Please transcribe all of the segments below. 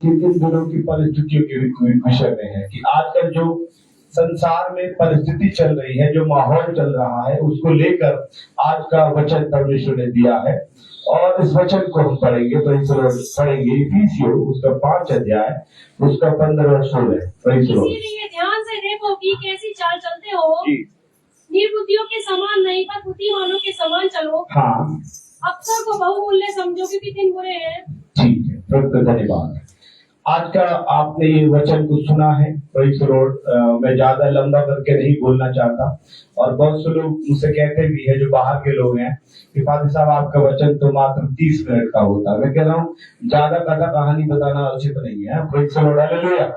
इन दिनों की परिस्थितियों के विषय में है कि आजकल जो संसार में परिस्थिति चल रही है, जो माहौल चल रहा है, उसको लेकर आज का वचन परमेश्वर ने दिया है। और इस वचन को हम पढ़ेंगे, पढ़ेंगे इफिसियों उसका 5 अध्याय उसका 15 और 16। इसीलिए ध्यान से देखो कि कैसी चाल चलते हो, निर्बुद्धियों के समान नहीं पर बुद्धिमानों के समान चलो। हाँ, अवसर को बहुमूल्य समझो क्योंकि दिन बुरे हैं। ठीक है, बहुत धन्यवाद। आज का आपने ये वचन को सुना है। मैं ज्यादा लंबा करके नहीं बोलना चाहता, और बहुत से लोग मुझसे कहते भी है, जो बाहर के लोग हैं, कि फादर साहब आपका वचन तो मात्र 30 मिनट का होता है। मैं कह रहा हूँ ज्यादा कथा कहानी बताना उचित नहीं है। हालेलुया।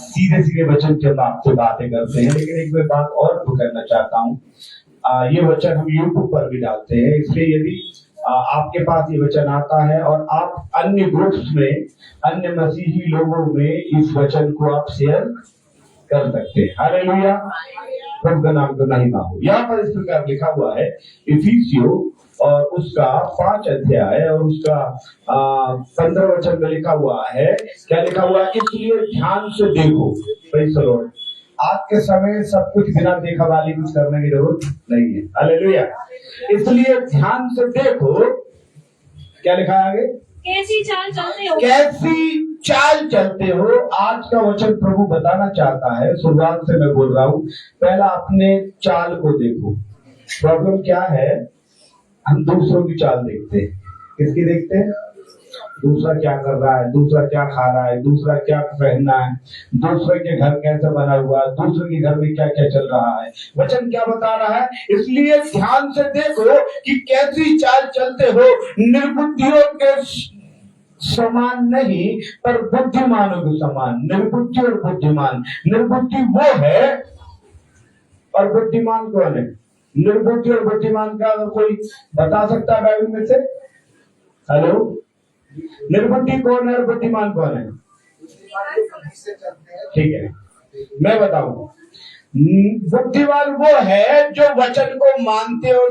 सीधे सीधे वचन के हम आपसे बातें करते हैं। लेकिन एक मैं बात और करना चाहता हूँ, ये वचन हम यूट्यूब पर भी डालते हैं, इसलिए यदि आपके पास ये वचन आता है और आप अन्य ग्रुप्स में, अन्य मसीही लोगों में इस वचन को आप शेयर कर सकते हैं। हालेलुया, प्रभु का नाम तो महिमा हो। यहाँ पर इस प्रकार लिखा हुआ है इफिसियों और उसका 5 अध्याय और उसका 15 वचन में लिखा हुआ है। क्या लिखा हुआ है? इसलिए ध्यान से देखो। Praise the Lord. आज के समय सब कुछ बिना देखा वाली कुछ करने की जरूरत नहीं है। हालेलुया। इसलिए ध्यान से देखो, क्या लिखा है आगे? कैसी चाल चलते हो, कैसी चाल चलते हो। आज का वचन प्रभु बताना चाहता है। शुरुआत से मैं बोल रहा हूँ, पहला अपने चाल को देखो। प्रॉब्लम क्या है? हम दूसरों की चाल देखते हैं। किसकी देखते हैं? दूसरा क्या कर रहा है, दूसरा क्या खा रहा है, दूसरा क्या पहनना है, दूसरे के घर कैसे बना हुआ है, दूसरे के घर में क्या क्या चल रहा है। वचन क्या बता रहा है? इसलिए ध्यान से देखो कि कैसी चाल चलते हो, निर्बुद्धियों के समान नहीं पर बुद्धिमानों के समान। निर्बुद्धि और बुद्धिमान। निर्बुद्धि वो है और बुद्धिमान कौन है? निर्बुद्धि और बुद्धिमान का अगर कोई बता सकता है बाइबल में से? हेलो, निर्बुद्धि कौन है और बुद्धिमान कौन है? ठीक है, मैं बताऊं। बुद्धिमान वो है जो वचन को मानते और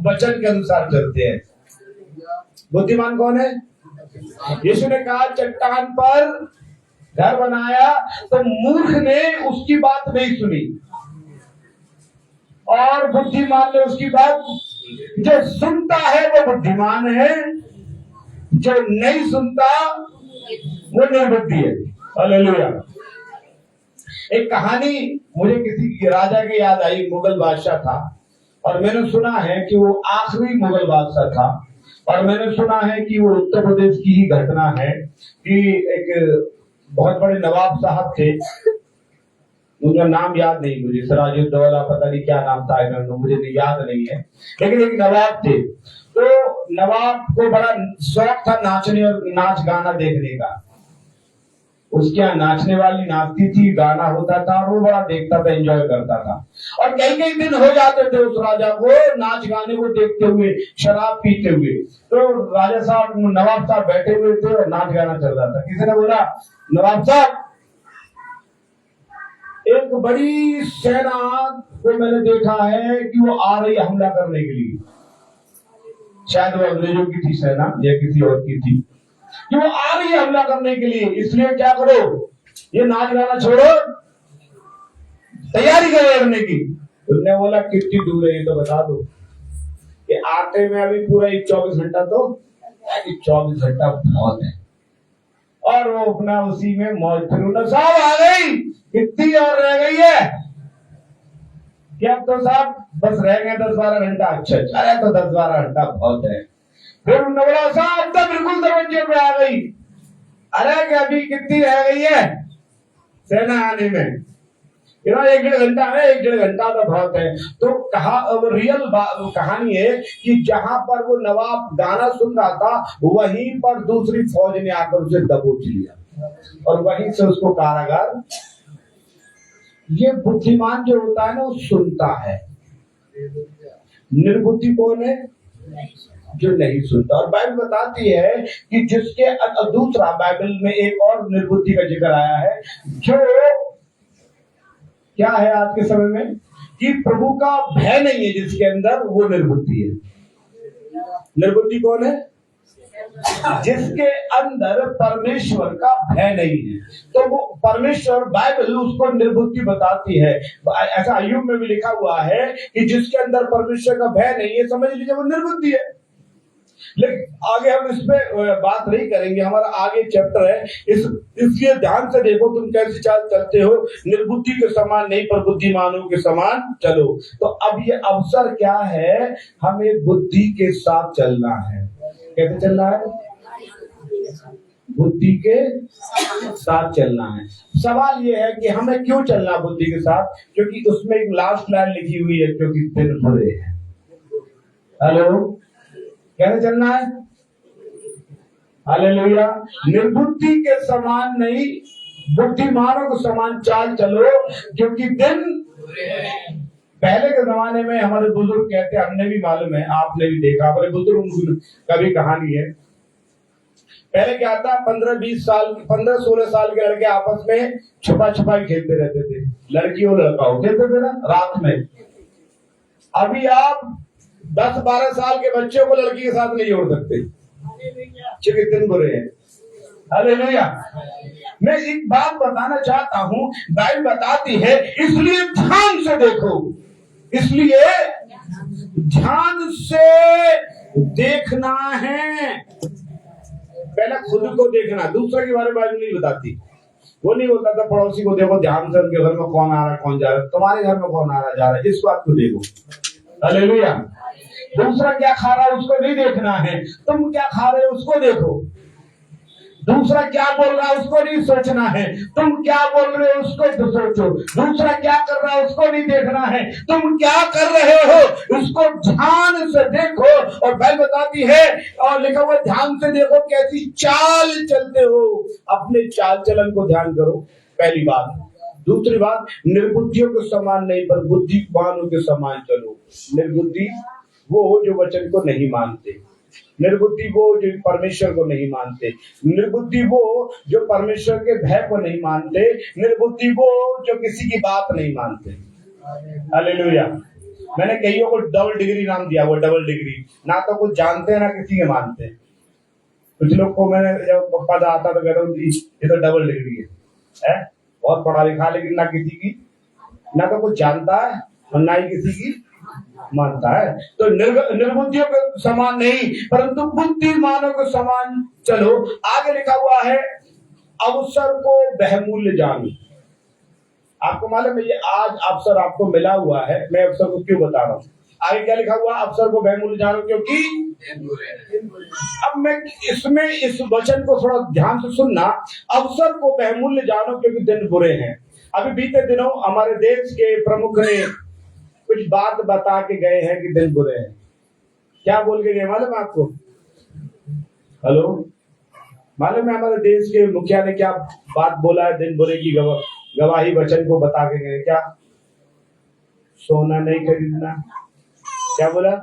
वचन के अनुसार चलते हैं। बुद्धिमान कौन है? यीशु ने कहा चट्टान पर घर बनाया, तो मूर्ख ने उसकी बात नहीं सुनी और बुद्धिमान ने उसकी बात। जो सुनता है वो बुद्धिमान है, जो नहीं सुनता वो निर्बुद्धि है। हालेलुया। एक कहानी मुझे किसी राजा की याद आई, मुगल बादशाह था, और मैंने सुना है कि वो आखिरी मुगल बादशाह था, और मैंने सुना है कि वो उत्तर प्रदेश की ही घटना है कि एक बहुत बड़े नवाब साहब थे, उनका नाम याद नहीं मुझे, सिराजुद्दौला पता नहीं क्या नाम था, मुझे याद नहीं है, लेकिन एक नवाब थे। तो नवाब को बड़ा शौक था नाचने और नाच गाना देखने का। उसके यहाँ नाचने वाली नाचती थी, गाना होता था, और वो बड़ा देखता था, एंजॉय करता था। और कई कई दिन हो जाते थे उस राजा को नाच गाने को देखते हुए, शराब पीते हुए। तो राजा साहब, नवाब साहब बैठे हुए थे और नाच गाना चल रहा था। किसी ने बोला, नवाब साहब, एक बड़ी सेना को मैंने देखा है कि वो आ रही है हमला करने के लिए। शायद वो अंग्रेजों की थी सेना या किसी और की थी, कि वो आ रही है हमला करने के लिए। इसलिए क्या करो, ये नाच गाना छोड़ो, तैयारी करो लड़ने की। उसने बोला कितनी दूर है ये तो बता दो। कि आते में अभी पूरा 24 घंटा, तो 24 घंटा बहुत है। और वो अपना उसी में मौज फिर साहब आ गई, कितनी और रह गई है? क्या तो साहब बस रह गए 10-12 घंटा। अच्छा, अरे तो 10-12 घंटा बहुत है। फिर उन्होंने बोला साहब तो बिल्कुल दरवाजे पे आ गई। अरे क्या अभी कितनी रह गई है सेना आने में? 1-1.5 घंटा है, 1-1.5 घंटा तो बहुत है। तो कहा, वो रियल कहानी है कि जहां पर वो नवाब गाना सुन रहा था, वहीं पर दूसरी फौज ने आकर उसे दबोच लिया और वहीं से उसको कारागार। ये बुद्धिमान जो होता है ना, वो सुनता है। निर्बुद्धि कौन है? जो नहीं सुनता। और बाइबल बताती है कि जिसके दूसरा, बाइबल में एक और निर्बुद्धि का जिक्र आया है, जो क्या है आज के समय में, कि प्रभु का भय नहीं है जिसके अंदर, वो निर्बुद्धि है। निर्बुद्धि कौन है? जिसके अंदर परमेश्वर का भय नहीं है, तो वो परमेश्वर बाइबल उसको निर्बुद्धि बताती है। ऐसा अय्यूब में भी लिखा हुआ है कि जिसके अंदर परमेश्वर का भय नहीं है, समझ लीजिए वो निर्बुद्धि है। लेकिन आगे हम इस पे बात नहीं करेंगे, हमारा आगे चैप्टर है, इसलिए ध्यान से देखो तुम कैसे चाल चलते हो, निर्बुद्धि के समान नहीं पर बुद्धिमानों के समान चलो। तो अब ये अवसर क्या है, हमें बुद्धि के साथ चलना है। कैसे चलना है? बुद्धि के साथ चलना है। सवाल ये है कि हमें क्यों चलना बुद्धि के साथ, क्योंकि उसमें एक लास्ट लाइन लिखी हुई है, क्योंकि दिन बुरे हैं। हेलो, कैसे चलना है? हालेलुया। निर्बुद्धि के समान नहीं, बुद्धिमानों के समान चाल चलो, क्योंकि दिन पहले के जमाने में हमारे बुजुर्ग कहते हैं, हमने भी मालूम है, आपने भी देखा, हमारे बुजुर्ग का भी कहानी है। पहले क्या था, 15-16 साल के लड़के आपस में छुपा छुपा खेलते रहते थे, लड़की और लड़का हो खेलते थे ना रात में। अभी आप 10-12 साल के बच्चे को लड़की के साथ नहीं जोड़ सकते, क्योंकि दिन बुरे हैं। हालेलुया। मैं एक बात बताना चाहता हूं, बाइबल बताती है, इसलिए ध्यान से देखो, इसलिए ध्यान से देखना है। पहले खुद को देखना, दूसरे के बारे में बाइबल नहीं बताती। वो नहीं बोलता था पड़ोसी को देखो ध्यान से, उनके घर में कौन आ रहा है कौन जा रहा है, तुम्हारे घर में कौन आ रहा जा रहा है, इस बात को देखो। हालेलुया। दूसरा क्या खा रहा है उसको नहीं देखना है, तुम क्या खा रहे हो उसको देखो। दूसरा क्या बोल रहा है उसको नहीं सोचना है, तुम क्या बोल रहे हो उसको तो सोचो। दूसरा क्या कर रहा है उसको नहीं देखना है, तुम क्या कर रहे हो उसको ध्यान से देखो। और बाइबल बताती है, और लिखा हुआ ध्यान से देखो कैसी चाल चलते हो, अपने चाल चलन को ध्यान करो, पहली बात। दूसरी बात, निर्बुद्धियों के समान नहीं पर बुद्धिमानों के समान चलो। निर्बुद्धि वो हो जो वचन को नहीं मानते, निर्बुद्धि वो जो परमेश्वर को नहीं मानते, निर्बुद्धि वो जो परमेश्वर के भय को नहीं मानते, निर्बुद्धि वो जो किसी की बात नहीं मानते। हालेलुया। मैंने कईयों को डबल डिग्री नाम दिया, वो डबल डिग्री, ना तो कुछ जानते हैं ना किसी के मानते। कुछ लोग को मैंने जब पद आता तो कहता हूँ ये तो डबल डिग्री है, बहुत पढ़ा लिखा लेकिन ना किसी की, ना तो कुछ जानता है और ना ही किसी की मानता है। तो निर्बुद्धियों के समान नहीं परंतु बुद्धिमानों के समान चलो। आगे लिखा हुआ है, अवसर को बहुमूल्य जानो। आपको मालूम है ये आज अवसर आपको मिला हुआ है, मैं अवसर को क्यों बता रहा हूँ। आगे क्या लिखा हुआ, अवसर को बहुमूल्य जानो क्योंकि। अब मैं इसमें इस वचन को थोड़ा ध्यान से सुनना, अवसर को बहुमूल्य जानो क्योंकि दिन बुरे हैं। अभी बीते दिनों हमारे देश के प्रमुख ने कुछ बात बता के गए हैं कि दिन बुरे हैं। क्या बोल के गए मालूम है आपको? हेलो, मालूम है हमारे देश के मुखिया ने क्या बात बोला है? दिन बुरे की गवाही वचन को बता के गए। क्या? सोना नहीं खरीदना। क्या बोला?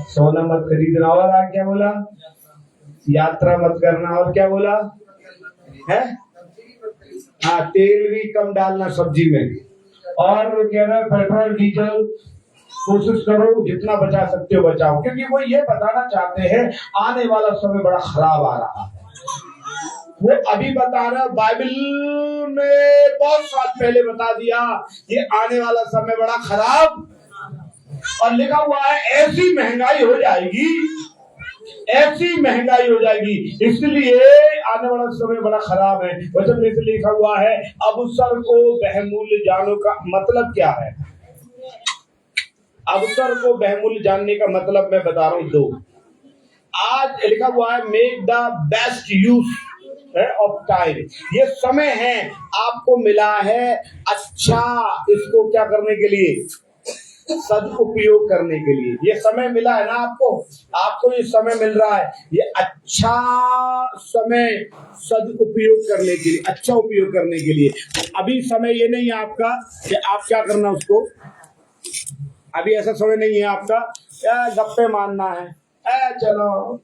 सोना मत खरीदना। और आगे क्या बोला? यात्रा मत करना। और क्या बोला है? हाँ, तेल भी कम डालना सब्जी में। और कह रहे पेट्रोल डीजल कोशिश करो जितना बचा सकते हो बचाओ, क्योंकि वो ये बताना चाहते हैं आने वाला समय बड़ा खराब आ रहा है। वो अभी बता रहा, बाइबल में बहुत साल पहले बता दिया ये आने वाला समय बड़ा खराब, और लिखा हुआ है ऐसी महंगाई हो जाएगी, ऐसी महंगाई हो जाएगी, इसलिए आने वाला समय बड़ा खराब है। वचन में से लिखा हुआ है अवसर को बहुमूल्य जानो का मतलब क्या है? अवसर को बहुमूल्य जानने का मतलब मैं बता रहा हूं दो। आज लिखा हुआ है make the best use of time. ये समय है आपको मिला है अच्छा, इसको क्या करने के लिए? सदुपयोग करने के लिए। ये समय मिला है ना आपको ये समय मिल रहा है, ये अच्छा समय सदुपयोग करने के लिए, अच्छा उपयोग करने के लिए। अभी समय ये नहीं है आपका कि आप क्या करना उसको, अभी ऐसा समय नहीं है आपका क्या गप्पे मारना है, चलो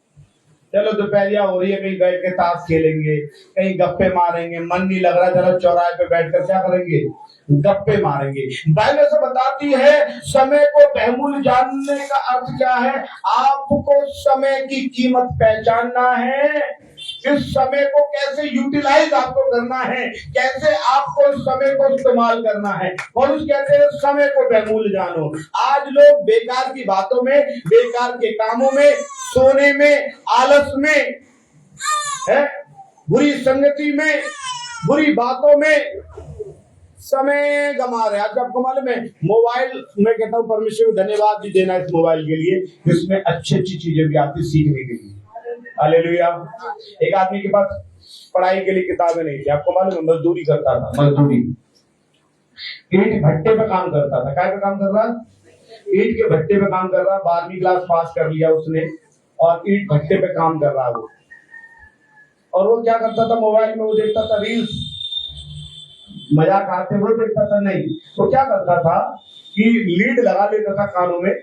चलो दोपहरिया हो रही है, कहीं बैठ के ताश खेलेंगे, कहीं गप्पे मारेंगे, मन नहीं लग रहा, चलो चौराहे पे बैठकर क्या करेंगे, गप्पे मारेंगे। बाइबल से बताती है समय को बहुमूल्य जानने का अर्थ क्या है, आपको समय की कीमत पहचानना है, इस समय को कैसे यूटिलाइज आपको करना है, कैसे आपको इस समय को इस्तेमाल करना है। और उस कहते हैं समय को बहुमूल्य जानो। आज लोग बेकार की बातों में, बेकार के कामों में, सोने में, आलस में है, बुरी संगति में, बुरी बातों में समय गमा रहे। आज आपको मालूम है मोबाइल, मैं कहता हूँ परमेश्वर को धन्यवाद भी देना इस मोबाइल के लिए, जिसमें अच्छी अच्छी चीजें भी आती सीखने के लिए। हालेलुया। एक आदमी के पास पढ़ाई के लिए किताबें नहीं थी, आपको मालूम है, मजदूरी करता था, मजदूरी, ईंट भट्टे पे काम करता था। क्या पे काम कर रहा? ईंट के भट्टे पे काम कर रहा। 12वीं क्लास पास कर लिया उसने और ईंट भट्टे पे काम कर रहा वो। और वो क्या करता था, मोबाइल में वो देखता था रील्स, मजाक आते वो देखता था नहीं, वो क्या करता था कि लीड लगा लेता था कानों में,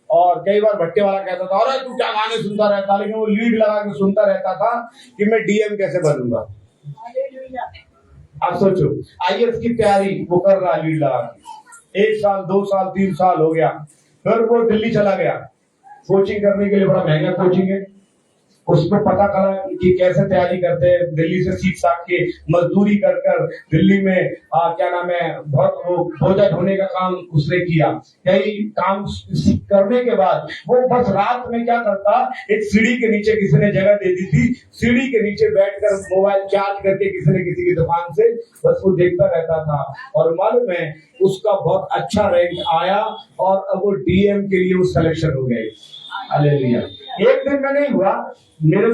और कई बार भट्टे वाला कहता था अरे तू क्या गाने सुनता रहता, लेकिन वो लीड लगा के सुनता रहता था कि मैं डीएम कैसे बनूंगा। आप सोचो, आईएएस की तैयारी वो कर रहा लीड लगा के, 1 साल 2 साल 3 साल हो गया, फिर वो दिल्ली चला गया कोचिंग करने के लिए, बड़ा महंगा कोचिंग है। उसको पता चला कि कैसे तैयारी करते हैं, दिल्ली से सीख साख के मजदूरी कर कर दिल्ली में क्या नाम है, बहुत वो बोझा ढोने का काम उसने किया। कई काम करने के बाद वो बस रात में क्या करता, एक सीढ़ी के नीचे किसी ने जगह दे दी थी, सीढ़ी के नीचे बैठकर मोबाइल चार्ज करके किसी ने किसी की दुकान से बस वो देखता रहता था। और मालूम है उसका बहुत अच्छा रैंक आया और अब वो डीएम के लिए वो सिलेक्शन हो गए। हालेलुया। एक दिन में नहीं हुआ, मैंने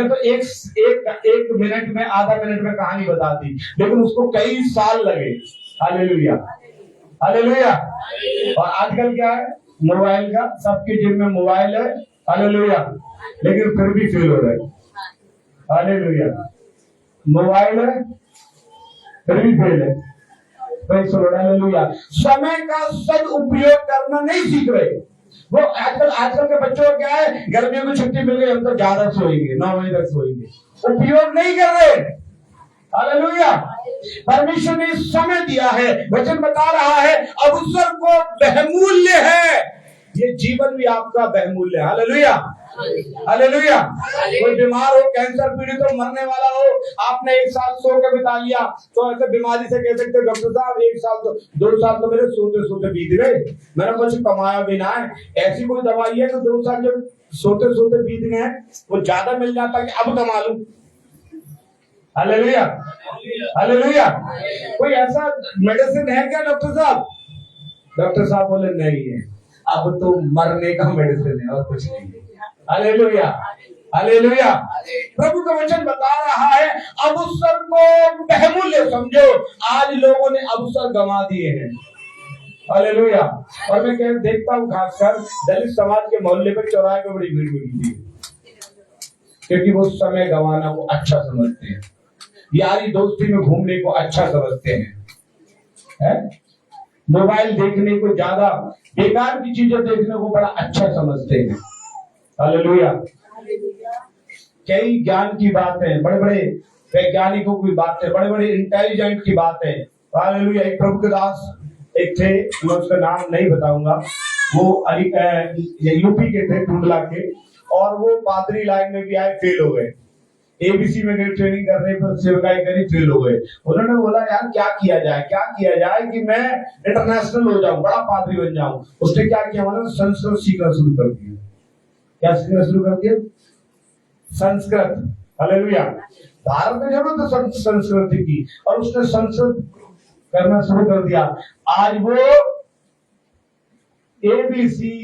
तो एक मिनट में, आधा मिनट में कहानी बता दी, लेकिन उसको कई साल लगे। Hallelujah, hallelujah. और आजकल क्या है, मोबाइल का, सबके जेब में मोबाइल है। हालेलुया, लेकिन फिर भी फेल हो रहे। हालेलुया, मोबाइल है फिर भी फेल है। हालेलुया। समय का सदुपयोग करना नहीं सीख रहे वो। आजकल के बच्चों को क्या है, गर्मियों की छुट्टी मिल गई, हम तो ज्यादा सोएंगे, 9 बजे तक सोएंगे, उपयोग नहीं कर रहे। हालेलुया। परमेश्वर ने समय दिया है, वचन बता रहा है अवसर को बहुमूल्य है, ये जीवन भी आपका बहुमूल्य है। Hallelujah, hallelujah. कोई बीमार हो, कैंसर पीड़ित हो, मरने वाला हो, आपने 1 साल सो के बिता लिया, तो ऐसे बीमारी से कह सकते डॉक्टर साहब 1 साल तो 2 साल तो मेरे सोते सोते बीत गए, मैंने कुछ कमाया भी ना है। ऐसी कोई दवाई है कि 2 साल जब सोते सोते बीत गए, वो ज्यादा मिल जाता कि अब कमा लूं। Hallelujah, hallelujah. कोई ऐसा मेडिसिन है क्या डॉक्टर साहब? डॉक्टर साहब बोले नहीं है, अब तो मरने का मेडिसिन है और कुछ नहीं। Hallelujah, hallelujah. प्रभु का वचन बता रहा है अवसर को बहुमूल्य समझो। आज लोगों ने अवसर गंवा दिए हैं। हालेलुया। और मैं देखता हूँ खासकर दलित समाज के मोहल्ले पे, चौराहे पे बड़ी भीड़ मिलती है, क्योंकि वो समय गंवाना को अच्छा समझते हैं, यारी दोस्ती में घूमने को अच्छा समझते हैं, मोबाइल देखने को, ज्यादा बेकार की चीजें देखने को बड़ा अच्छा समझते हैं। हालेलुया। कई ज्ञान की बातें, बड़े बड़े वैज्ञानिकों की बातें, बड़े बड़े इंटेलिजेंट की बातें। हालेलुया। एक प्रभु के दास एक थे, मैं उसका नाम नहीं बताऊंगा, वो यूपी के थे, टुंडला के, और वो पादरी लाइन में भी आए, फेल हो गए। एबीसी में गए ट्रेनिंग करने पर, सेवकाई करी, फेल हो गए। उन्होंने बोला यार क्या किया जाए कि मैं इंटरनेशनल हो जाऊं, बड़ा पादरी बन जाऊं। उसने क्या किया, मतलब संस्कृत सीखना शुरू कर दिया। क्या सीखना शुरू कर दिया? संस्कृत। हालेलुया। भारत में जरूरत है संस्कृति की, और उसने संस्कृत करना शुरू कर दिया। आज वो एबीसी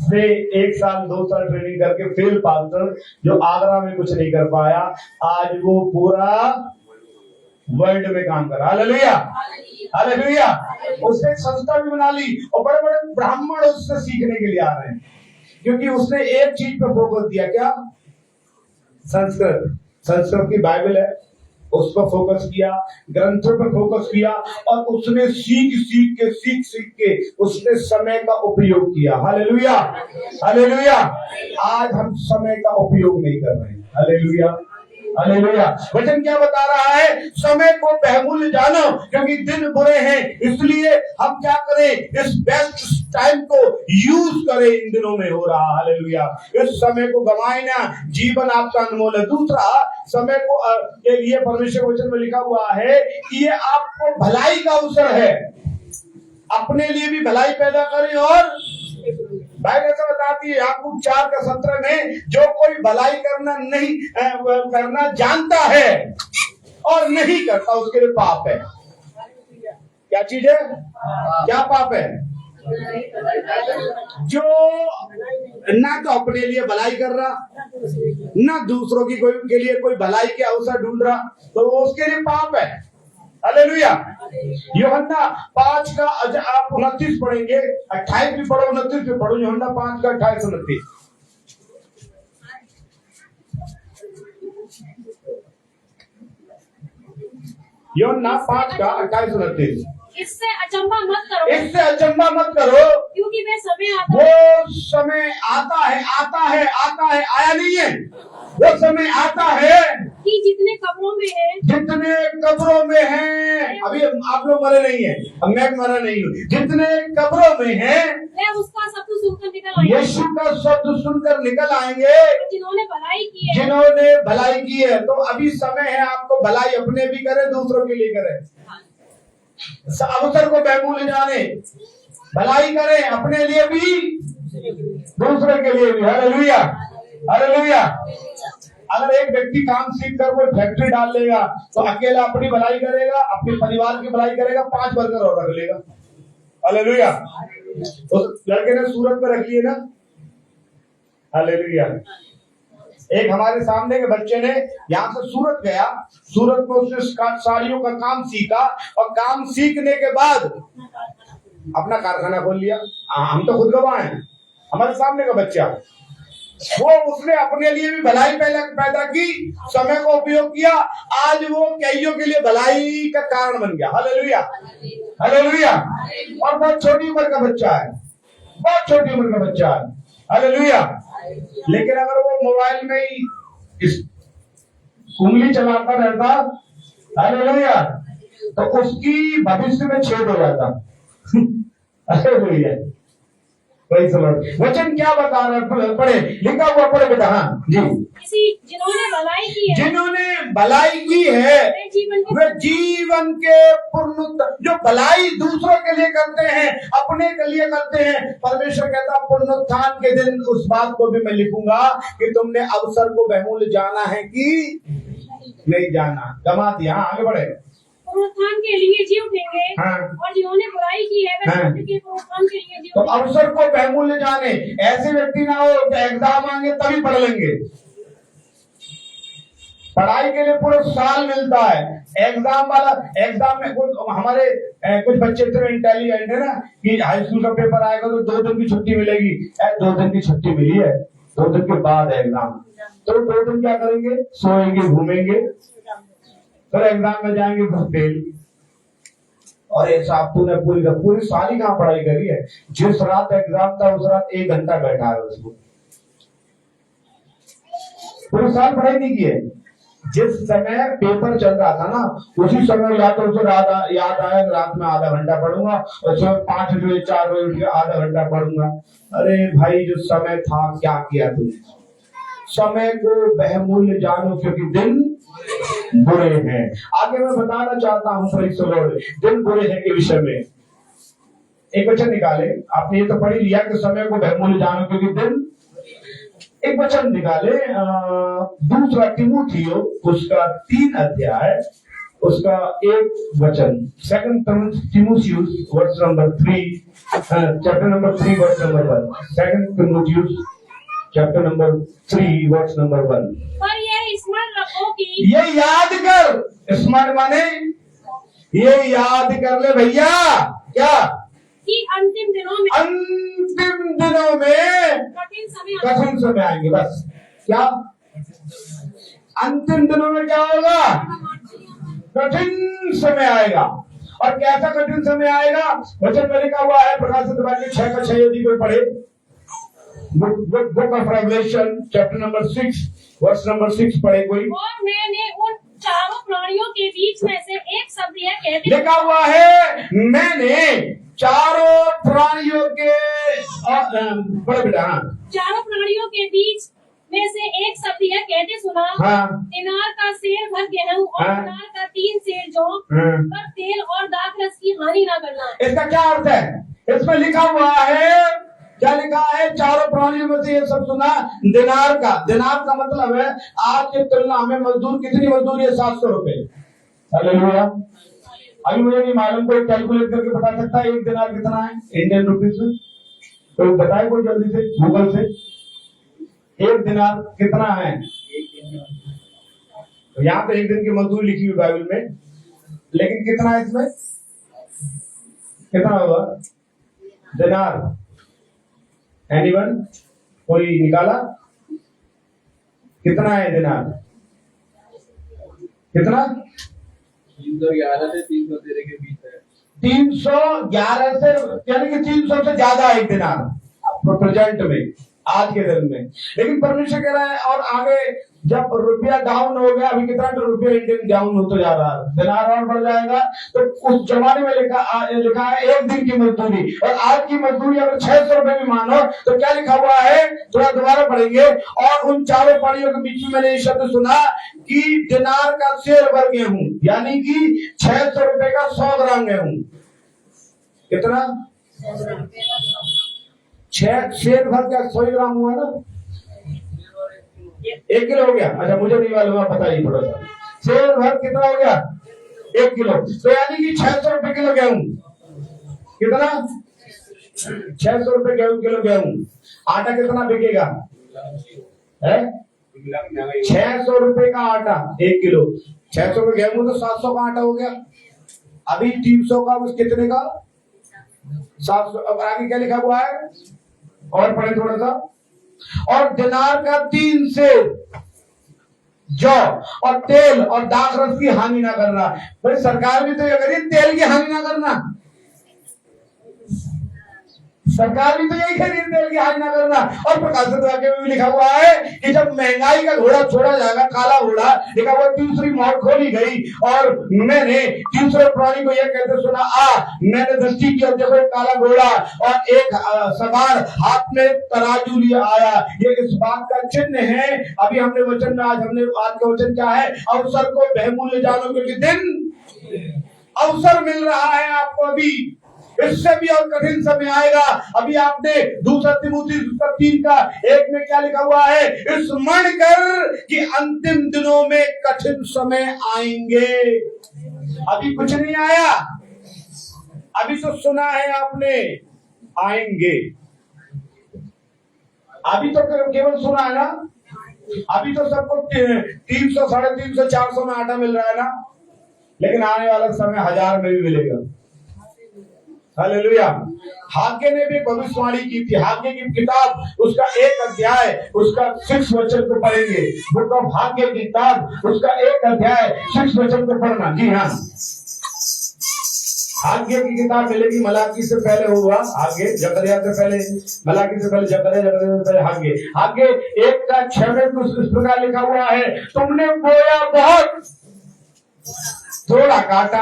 से 1 साल 2 साल ट्रेनिंग करके फेल पास्टर, जो आगरा में कुछ नहीं कर पाया, आज वो पूरा वर्ल्ड में काम कर रहा। Hallelujah, hallelujah. उसने एक संस्था भी बना ली, और बड़े बड़े ब्राह्मण उससे सीखने के लिए आ रहे हैं, क्योंकि उसने एक चीज पे फोकस दिया। क्या? संस्कृत। संस्कृत की बाइबल है, उस पर फोकस किया, ग्रंथों पर फोकस किया, और उसने सीख के उसने समय का उपयोग किया। Hallelujah, hallelujah. आज हम समय का उपयोग नहीं कर रहे हैं। Hallelujah, hallelujah. वचन क्या बता रहा है? समय को बहुमूल्य जानो, क्योंकि दिन बुरे हैं। इसलिए हम क्या करें? इस बेस्ट टाइम को यूज करें। इन दिनों में हो रहा, हालेलुया। इस समय को गवाए ना, जीवन आपका अनमोल है। दूसरा, समय को के लिए परमेश्वर वचन में लिखा हुआ है कि ये आपको भलाई का अवसर है। अपने लिए भी भलाई पैदा करें, और बाइबल ऐसा बताती है याकूब 4:17 में, जो कोई भलाई करना जानता है और नहीं करता, उसके लिए पाप है। क्या चीज है? क्या पाप है? जो ना तो अपने लिए भलाई कर रहा, ना दूसरों की के लिए कोई भलाई के अवसर ढूंढ रहा, तो वो उसके लिए पाप है। हालेलुया। यूहन्ना 5 का आप 29 पढ़ेंगे, 28 भी पढ़ो, 29 भी पढ़ो। यूहन्ना 5 का 28-29। यूहन्ना 5 का 28-29। इससे अचंभा मत करो, इससे अचंभा मत करो, क्योंकि वह समय आता है, वो समय आता है, आया नहीं है। वो समय आता है कि जितने कब्रों में हैं, अभी आप लोग मरे नहीं है, मैं मरा नहीं हूँ, जितने कब्रों में हैं, वह उसका शब्द सुनकर निकल आएंगे। यीशु का शब्द सुनकर निकल आएंगे, जिन्होंने भलाई की है। तो अभी समय है आपको भलाई अपने भी करें, दूसरों के लिए करें। अवसर को बहुमूल्य जाने, भलाई करें अपने लिए भी, दूसरे के लिए भी। Hallelujah, hallelujah. अगर एक व्यक्ति काम सीख कर कोई फैक्ट्री डाल लेगा, तो अकेला अपनी भलाई करेगा, अपने परिवार की भलाई करेगा, 5 वर्कर और रख लेगा। हालेलुया। तो लड़के ने सूरत पे रख लिए ना। हालेलुया। एक हमारे सामने के बच्चे ने यहाँ से सूरत गया, सूरत में उसने साड़ियों का काम सीखा, और काम सीखने के बाद अपना कारखाना खोल लिया। हम तो खुद गवाह हैं, हमारे सामने का बच्चा, वो उसने अपने लिए भी भलाई पैदा की, समय को उपयोग किया, आज वो कईयों के लिए भलाई का कारण बन गया। Hallelujah, hallelujah. और बहुत छोटी उम्र का बच्चा है, बहुत छोटी उम्र का बच्चा है। हालेलुया। लेकिन अगर वो मोबाइल में ही इस उंगली चलाता रहता, हालेलुया, तो उसकी भविष्य में छेद हो जाता। हालेलुया। वचन क्या बता रहा है? पढ़े, लिखा हुआ पढ़े बेटा। हाँ जी। जिन्होंने भलाई की है वे जीवन के पूर्ण, जो भलाई दूसरों के लिए करते हैं, अपने के लिए करते हैं। परमेश्वर कहता पुनरुत्थान के दिन उस बात को भी मैं लिखूंगा कि तुमने अवसर को बहुमूल्य जाना है कि नहीं जाना, गंवा दिया। आगे बढ़े। पुनरुत्थान के लिए जी उठेंगे, हाँ। और जिन्होंने बुराई की है हाँ। पुनरुत्थान के लिए जी तो अवसर को बहुमूल्य जाने। ऐसे व्यक्ति ना हो कि एग्जाम आएंगे तभी पढ़ लेंगे। पढ़ाई के लिए पूरा साल मिलता है, एग्जाम में हमारे कुछ बच्चे इतने इंटेलिजेंट है ना कि हाई स्कूल का पेपर आएगा तो 2 दिन की छुट्टी मिलेगी। 2 दिन की छुट्टी मिली है, 2 दिन के बाद है एग्जाम, तो 2 दिन क्या करेंगे? सोएंगे, घूमेंगे, फिर एग्जाम में जाएंगे, फिर फेल। और एक साहब तूने पूरी साल ही कहाँ पढ़ाई करी है? जिस रात एग्जाम था उस रात 1 घंटा बैठा है उसको, पूरी साल पढ़ाई नहीं की है। जिस समय पेपर चल रहा था ना, उसी समय या तो उसे याद आया रात में आधा घंटा पढ़ूंगा, और सुबह 5 बजे 4 बजे उठ के आधा घंटा पढ़ूंगा। अरे भाई, जो समय था क्या किया तुमने? समय को बहुमूल्य जानो, क्योंकि दिन बुरे हैं। आगे मैं बताना चाहता हूँ दिन बुरे हैं के विषय में। एक वचन निकाले, आपने ये तो पढ़ लिया कि समय को बहुमूल्य जानो क्योंकि दिन। एक वचन निकाले, दूसरा तिमुथियो उसका 3 अध्याय उसका 1 वचन, 2 तिमुथियुस verse number 3, chapter number 3 verse number 1। 2 तिमुथियुस चैप्टर नंबर 3 वर्स नंबर 1। पर यह स्मरण रखो कि ये याद कर, स्मरण माने ये याद कर ले भैया, क्या कि अंतिम दिनों में कठिन समय आएंगे। बस क्या अंतिम दिनों में क्या होगा? कठिन समय आएगा। और कैसा कठिन समय आएगा? वचन में लिखा हुआ है प्रकाशित वाक्य 6:6, यदि कोई पढ़े, book of Revelation chapter number 6 verse number 6 पढ़े कोई। और मैंने उन चारों प्राणियों के बीच में से एक शब्द यह कहते लिखा हुआ है, मैंने चारों प्राणियों के बड़े बेटा, चारों प्राणियों के बीच में से एक शब्द यह कहते सुना, हाँ, दिनार का सेर भर गेहूं और हाँ, दिनार का 3 सेर जौ हाँ, पर तेल और दाखरस की हानि न करना। इसका क्या अर्थ है? इसमें लिखा हुआ है, क्या लिखा है? चारों प्राणियों में से ये सब सुना, दिनार का मतलब है आज की तुलना में मजदूर, कितनी मजदूरी है? 700 रुपए। हालेलुया। अभी मुझे नहीं मालूम, कोई कैलकुलेट करके बता सकता है एक दिनार कितना है इंडियन रुपीज में? तो बताए कोई जल्दी से गूगल से, एक दिनार कितना है? यहाँ तो एक दिन की मजदूरी लिखी हुई बाइबल में, लेकिन कितना है इसमें? कितना होगा दिनार? एनीवन? कोई निकाला? कितना है दिनार? कितना? 311 से 313 के बीच है। 311 से, यानी कि 300 से ज्यादा एक दिनार प्रेजेंट में, आज के दिन में। लेकिन परमेश्वर कह रहा है, और आगे जब रुपया डाउन हो गया, अभी कितना रुपया इंडियन डाउन होता जा रहा है, दिनार और बढ़ जाएगा, तो उस जमाने में लिखा है एक दिन की मजदूरी, और आज की मजदूरी अगर 600 रुपए भी मानो तो क्या लिखा हुआ है? थोड़ा दोबारा पढ़ेंगे। और उन चारों प्राणियों के बीच में मैंने ये शब्द सुना कि दिनार का सेर भर गेहूं, यानी कि 600 रुपए का 100 ग्राम गेहूं। कितना? 6 शेर भर का 100 ग्राम हुआ ना? 1 किलो हो गया? अच्छा, मुझे नहीं मालूम, पता ही थोड़ा सा। शेर भर कितना हो गया? 1 किलो। तो यानी कि 600 रुपए किलो गेहूं। कितना? 600 रुपए किलो गेहूं। आटा कितना बिकेगा? है 600 रुपए का आटा 1 किलो। 600 का गेहूं तो 700 का आटा हो गया। अभी 300 का, उस कितने का? 700। अब आगे क्या लिखा हुआ है? और पढ़े थोड़ा सा। और दिनार का 3 सेर जौ और तेल और दाखरस की हानि ना करना। भाई सरकार भी तो ये करी, तेल की हानि ना करना। सरकार भी तो यही करी, तेल की हानि ना करना। और प्रकाशित वाक्य में भी लिखा हुआ है कि जब महंगाई का घोड़ा छोड़ा जाएगा, काला घोड़ा, लिखा हुआ तीसरी मोहर खोली गई, और मैंने तीसरे प्राणी को यह कहते सुना, मैंने दृष्टि की और देखो एक काला घोड़ा और एक सवार हाथ में तराजू लिए आया। ये इस बात का चिन्ह है। अभी हमने वचन में, आज का वचन क्या है? अवसर को बहुमूल्य जानो, क्योंकि दिन अवसर मिल रहा है आपको। अभी इससे भी और कठिन समय आएगा। अभी आपने 2 तिमुथी 3:1 में क्या लिखा हुआ है? स्मरण कर कि अंतिम दिनों में कठिन समय आएंगे। अभी कुछ नहीं आया, अभी तो सुना है आपने, आएंगे। अभी तो केवल सुना है ना। अभी तो सबको 300, 350, 400 में आटा मिल रहा है ना, लेकिन आने वाला समय 1000 में भी मिलेगा। हालेलुया। हाग्गे ने भी भविष्यवाणी की थी। हाग्गे की किताब, उसका 1 अध्याय, उसका 6 वचन को पढ़ेंगे। बुक ऑफ हाग्गे की किताब, उसका 1 अध्याय 6 वचन को पढ़ना। जी हाँ, हाग्गे की किताब मिलेगी। मलाकी से पहले हुआ हाग्गे, जकरिया से पहले मलाकी, से पहले जकरिया, जकरिया से पहले हाग्गे। हाग्गे 1:6 में कुछ इस प्रकार लिखा हुआ है, तुमने बोया बहुत, थोड़ा काटा,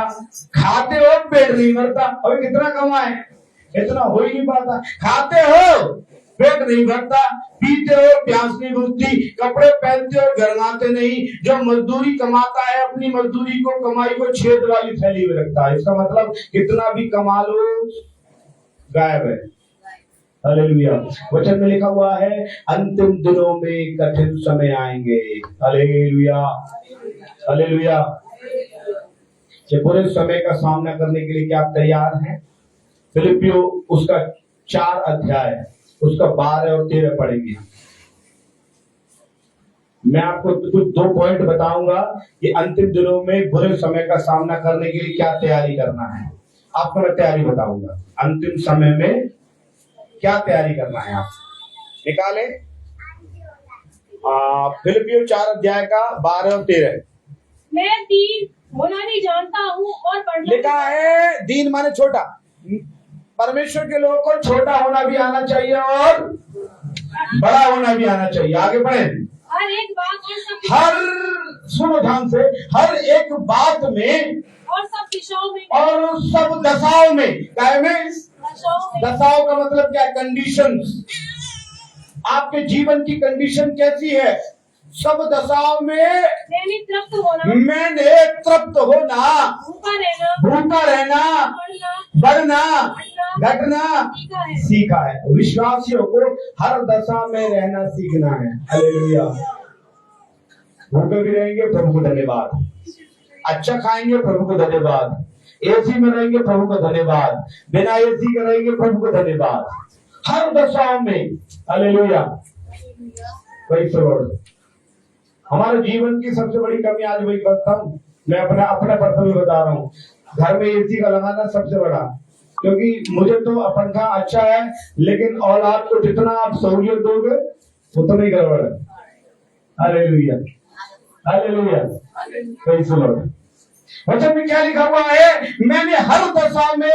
खाते हो पेट नहीं भरता। अभी कितना कमाए, इतना हो ही नहीं पाता। खाते हो पेट नहीं भरता, पीते हो प्यास नहीं बुझती, कपड़े पहनते हो गरमाते नहीं। जो मजदूरी कमाता है, अपनी मजदूरी को, कमाई को छेद वाली थैली में रखता है। इसका मतलब कितना भी कमा लो, गायब है। हालेलुया। वचन में लिखा हुआ है, अंतिम दिनों में कठिन समय आएंगे। Hallelujah, hallelujah. बुरे समय का सामना करने के लिए क्या आप तैयार हैं? फिलिपियों उसका 4 अध्याय, उसका 12 और 13 पढ़ेंगे। मैं आपको कुछ 2 पॉइंट बताऊंगा कि अंतिम दिनों में बुरे समय का सामना करने के लिए क्या तैयारी करना है। आपको मैं तैयारी बताऊंगा, अंतिम समय में क्या तैयारी करना है। आप निकालें फिलिपियों 4 अध्याय का 12 और 13। मैं तीर होना भी जानता हूँ और बढ़ना लिखा है दीन माने छोटा। परमेश्वर के लोगों को छोटा होना भी आना चाहिए और बड़ा होना भी आना चाहिए। आगे बढ़े। हर एक बात और सब हर, सुनो ध्यान से, हर एक बात में और सब दिशाओं में और सब दशाओं में, क्या में दशाओं में दशाओं का मतलब क्या? कंडीशन। आपके जीवन की कंडीशन कैसी है? सब दशाओं में मैंने तृप्त होना, मैंने तृप्त होना, भूखा रहना, बढ़ना, बढ़ना, घटना सीखा है। सीखा है। विश्वासियों को हर दशा में रहना सीखना है। हालेलुया। भूखे भी रहेंगे, प्रभु को धन्यवाद। अच्छा खाएंगे, प्रभु को धन्यवाद। एसी में रहेंगे, प्रभु को धन्यवाद। बिना एसी के रहेंगे, प्रभु को धन्यवाद। हर दशाओं में। हालेलुया। Praise the Lord. हमारे जीवन की सबसे बड़ी कमी आज वही करता हूँ। मैं अपना पर्सनल बता रहा हूँ। घर में एसी का लगाना सबसे बड़ा, क्योंकि मुझे तो पंखा अच्छा है, लेकिन औलाद को जितना आप सहूलियत दोगे उतना ही गड़बड़ है। Hallelujah, hallelujah, praise the Lord. वचन में क्या लिखा हुआ है? मैंने हर दशा में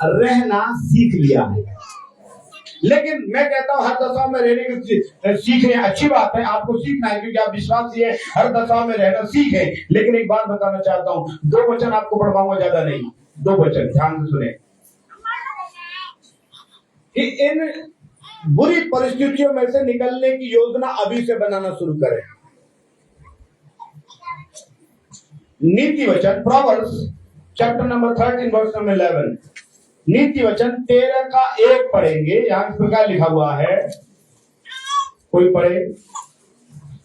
रहना सीख लिया है। लेकिन मैं कहता हूं हर दशा में रहने की सीख रहे हैं, अच्छी बात है, आपको सीखना है क्योंकि आप विश्वासी हैं। हर दशा में रहना सीखें। लेकिन एक बात बताना चाहता हूं, 2 वचन आपको पढ़वाऊंगा, ज्यादा नहीं, 2 वचन ध्यान से सुने। कि इन बुरी परिस्थितियों में से निकलने की योजना अभी से बनाना शुरू करें। नीति वचन, Proverbs chapter number 13 verse number 11। नीति वचन 13 का 1 पढ़ेंगे। यहां इस प्रकार लिखा हुआ है, कोई पढ़े।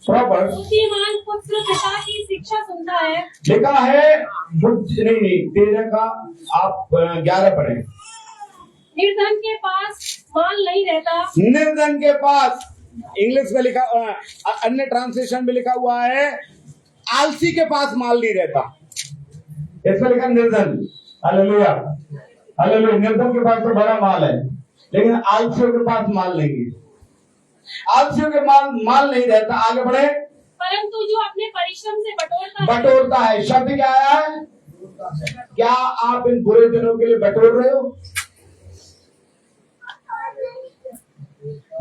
प्रोवर्ब्स, बुद्धिमान पुत्र पिता की शिक्षा सुनता है। लिखा है नहीं 13 का आप 11 पढ़े। निर्धन के पास माल नहीं रहता। निर्धन के पास, इंग्लिश में लिखा, अन्य ट्रांसलेशन में लिखा हुआ है आलसी के पास माल नहीं रहता। इसमें लिखा निर्धन। Hallelujah, hallelujah. निर्धन के पास तो बड़ा माल है, लेकिन आलसियों के पास माल नहीं है। आलसियों के माल नहीं रहता। आगे बढ़े। परंतु जो अपने परिश्रम से बटोरता है। शब्द क्या आया है? क्या आप इन बुरे दिनों के लिए बटोर रहे हो?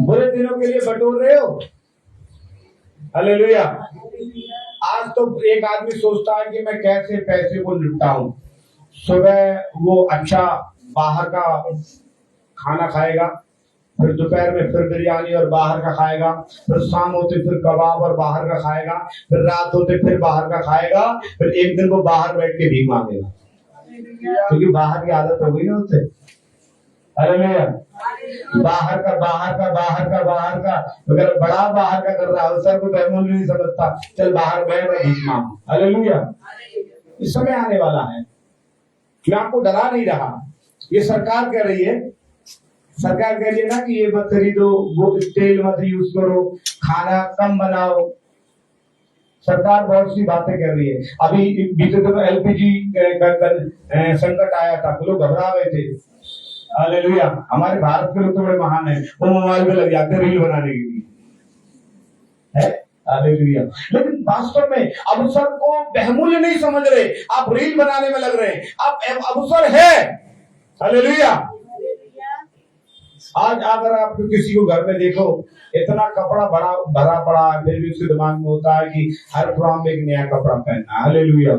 बुरे दिनों के लिए बटोर रहे हो? हालेलुया। आज तो एक आदमी सोचता है कि मैं कैसे पैसे को निपटाऊं। सुबह वो अच्छा बाहर का खाना खाएगा, फिर दोपहर में फिर बिरयानी और बाहर का खाएगा, फिर शाम होते फिर कबाब और बाहर का खाएगा, फिर रात होते फिर बाहर का खाएगा, फिर एक दिन वो बाहर बैठ के भीख मांगेगा, क्योंकि बाहर की आदत हो गई ना उससे। हालेलुया। बाहर का अगर बड़ा बाहर का कर रहा है, सर को बेमूल्य नहीं समझता, चल बाहर बैठ और भीख मांग। हालेलुया। इस समय आने वाला है। मैं आपको डरा नहीं रहा, ये सरकार कह रही है, सरकार कह रही है ना कि ये मत खरीदो, वो तेल मत यूज करो, खाना कम बनाओ। सरकार बहुत सी बातें कर रही है। अभी बीते दिनों एलपीजी संकट आया था, लोग घबरा गए थे। हालेलुया। हमारे भारत के लोग तो बड़े महान हैं, वो मोबाइल पे लग जाते रील बनाने के लिए, है। हालेलुया। लेकिन वास्तव में अवसर को बहुमूल्य नहीं समझ रहे, आप रील बनाने में लग रहे हैं। आप अवसर है। हालेलुया। आज अगर आप किसी को घर में देखो, इतना कपड़ा बड़ा भरा पड़ा है, फिर भी उसके दिमाग में होता है कि हर प्रोग्राम में एक नया कपड़ा पहनना। Hallelujah,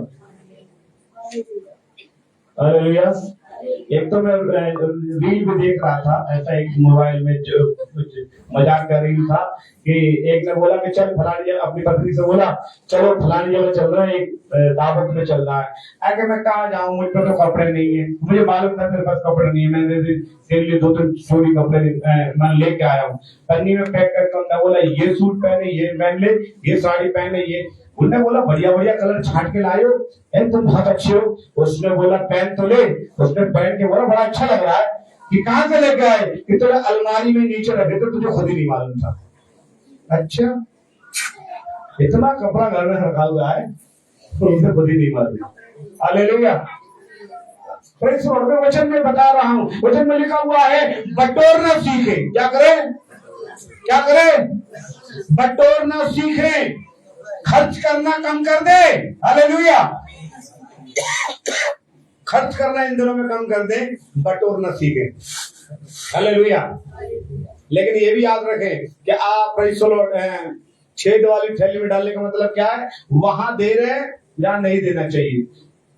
hallelujah. एक तो मैं रील भी देख रहा था, ऐसा एक मोबाइल में जो मजाक का रील था कि एक ने बोला कि चल फलानी जगह, अपनी पत्नी से बोला चलो फलानी जगह चल रहा है, एक दावत में चल रहा है। आगे मैं कहाँ जाऊँ, मुझ पर तो कपड़े नहीं है। मुझे मालूम था तेरे पास कपड़े नहीं है, मैंने तेरे लिए 2-3 जोड़ी कपड़े मैं लेके आया हूँ। पन्नी में पैक करके उन्होंने बोला ये सूट पहने, ये पहन ले, ये साड़ी पहने, ये। उन्होंने बोला बढ़िया बढ़िया कलर छांट के लाए हो, तुम बहुत अच्छे हो। उसने बोला पहन तो ले। उसने पहन के बोला बड़ा अच्छा लग रहा है। कि कहां से लेके आए? कि तेरे अलमारी में नीचे रखे थे, तुझे खुद ही नहीं मालूम था। अच्छा, इतना कपड़ा घर में रखा हुआ है तो उसे खुद ही नहीं मालूम। हालेलुया। वचन में बता रहा हूं, वचन में लिखा हुआ है बटोरना सीखे। क्या करें? क्या करें? बटोरना सीखें। खर्च करना कम कर दे। हालेलुया। खर्च करना इन दिनों में कम कर दें, बटोरना सीखें। हालेलुया। लेकिन ये भी याद रखें कि आप छेद वाली थैली में डालने का मतलब क्या है, वहां दे रहे हैं या नहीं देना चाहिए।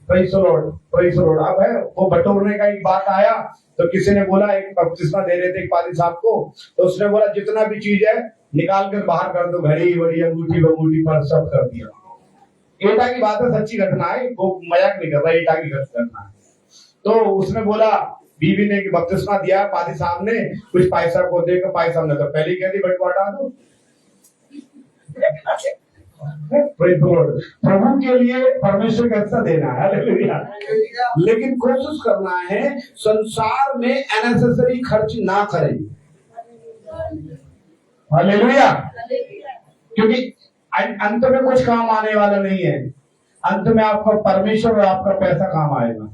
Praise the Lord. अब है वो बटोरने का एक बात आया, तो किसी ने बोला, एक बपतिस्मा दे रहे थे एक पादी साहब को, तो उसने बोला जितना भी चीज है निकाल कर बाहर कर दो, घड़ी बड़ी अंगूठी बंगूठी पर सब कर दिया। एटा की बात है, सच्ची घटना है, वो मजाक नहीं कर रहा, एटा की घटना है। तो उसने बोला, बीवी ने बपतिस्मा दिया, पादी साहब ने कुछ पैसा को देकर, पादी साहब ने तो पहले ही कह दी बंटवारा दो। प्रभु के लिए परमेश्वर का हिस्सा देना है, हालेलुया। लेकिन कोशिश करना है संसार में अननेसेसरी खर्च ना करें, हालेलुया। क्योंकि अंत में कुछ काम आने वाला नहीं है, अंत में आपका परमेश्वर और आपका पैसा काम आएगा।